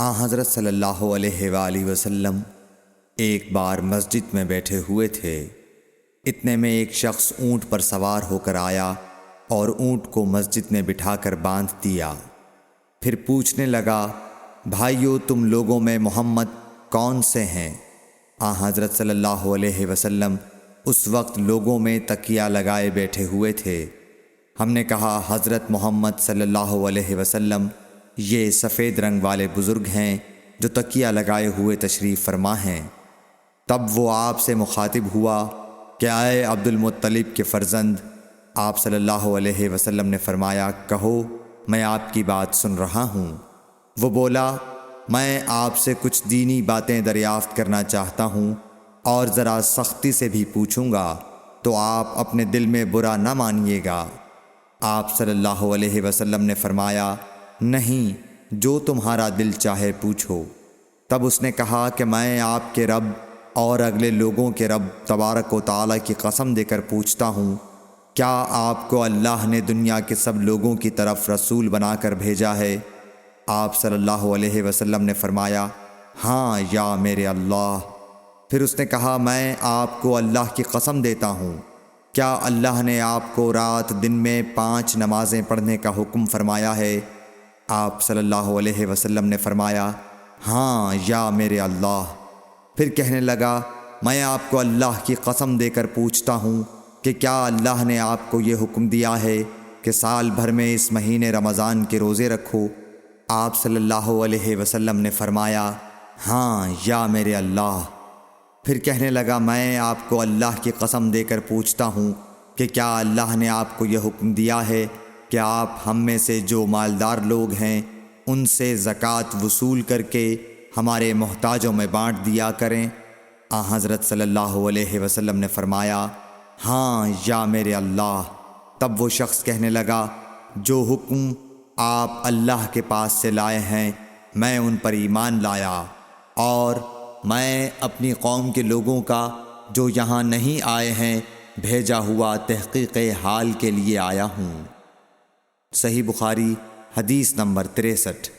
حضرت صلی اللہ علیہ وآلہ وسلم ایک بار مسجد میں بیٹھے ہوئے تھے۔ اتنے میں ایک شخص اونٹ پر سوار ہو کر آیا اور اونٹ کو مسجد میں بٹھا کر باندھ دیا۔ پھر پوچھنے لگا، بھائیو تم لوگوں میں محمد کون سے ہیں؟ حضرت صلی اللہ علیہ وسلم اس وقت لوگوں میں تکیہ لگائے بیٹھے ہوئے تھے۔ ہم نے کہا، حضرت محمد صلی اللہ علیہ وسلم یہ سفید رنگ والے بزرگ ہیں جو تکیہ لگائے ہوئے تشریف فرما ہیں۔ تب وہ آپ سے مخاطب ہوا کہ اے عبد المطلب کے فرزند، آپ صلی اللہ علیہ وسلم نے فرمایا، کہو میں آپ کی بات سن رہا ہوں۔ وہ بولا، میں آپ سے کچھ دینی باتیں دریافت کرنا چاہتا ہوں اور ذرا سختی سے بھی پوچھوں گا تو آپ اپنے دل میں برا نہ مانیے گا۔ آپ صلی اللہ علیہ وسلم نے فرمایا، نہیں، جو تمہارا دل چاہے پوچھو۔ تب اس نے کہا کہ میں آپ کے رب اور اگلے لوگوں کے رب تبارک و تعالیٰ کی قسم دے کر پوچھتا ہوں، کیا آپ کو اللہ نے دنیا کے سب لوگوں کی طرف رسول بنا کر بھیجا ہے؟ آپ صلی اللہ علیہ وسلم نے فرمایا، ہاں یا میرے اللہ۔ پھر اس نے کہا، میں آپ کو اللہ کی قسم دیتا ہوں، کیا اللہ نے آپ کو رات دن میں 5 نمازیں پڑھنے کا حکم فرمایا ہے؟ آپ صلی اللہ علیہ وسلم نے فرمایا، ہاں یا میرے اللہ۔ پھر کہنے لگا، میں آپ کو اللہ کی قسم دے کر پوچھتا ہوں کہ کیا اللہ نے آپ کو یہ حکم دیا ہے کہ سال بھر میں اس مہینے رمضان کے روزے رکھو؟ آپ صلی اللہ علیہ وسلم نے فرمایا، ہاں یا میرے اللہ۔ پھر کہنے لگا، میں آپ کو اللہ کی قسم دے کر پوچھتا ہوں کہ کیا اللہ نے آپ کو یہ حکم دیا ہے کہ آپ ہم میں سے جو مالدار لوگ ہیں ان سے زکوٰۃ وصول کر کے ہمارے محتاجوں میں بانٹ دیا کریں؟ حضرت صلی اللہ علیہ وسلم نے فرمایا، ہاں یا میرے اللہ۔ تب وہ شخص کہنے لگا، جو حکم آپ اللہ کے پاس سے لائے ہیں میں ان پر ایمان لایا، اور میں اپنی قوم کے لوگوں کا جو یہاں نہیں آئے ہیں بھیجا ہوا تحقیق حال کے لیے آیا ہوں۔ صحیح بخاری حدیث نمبر 63۔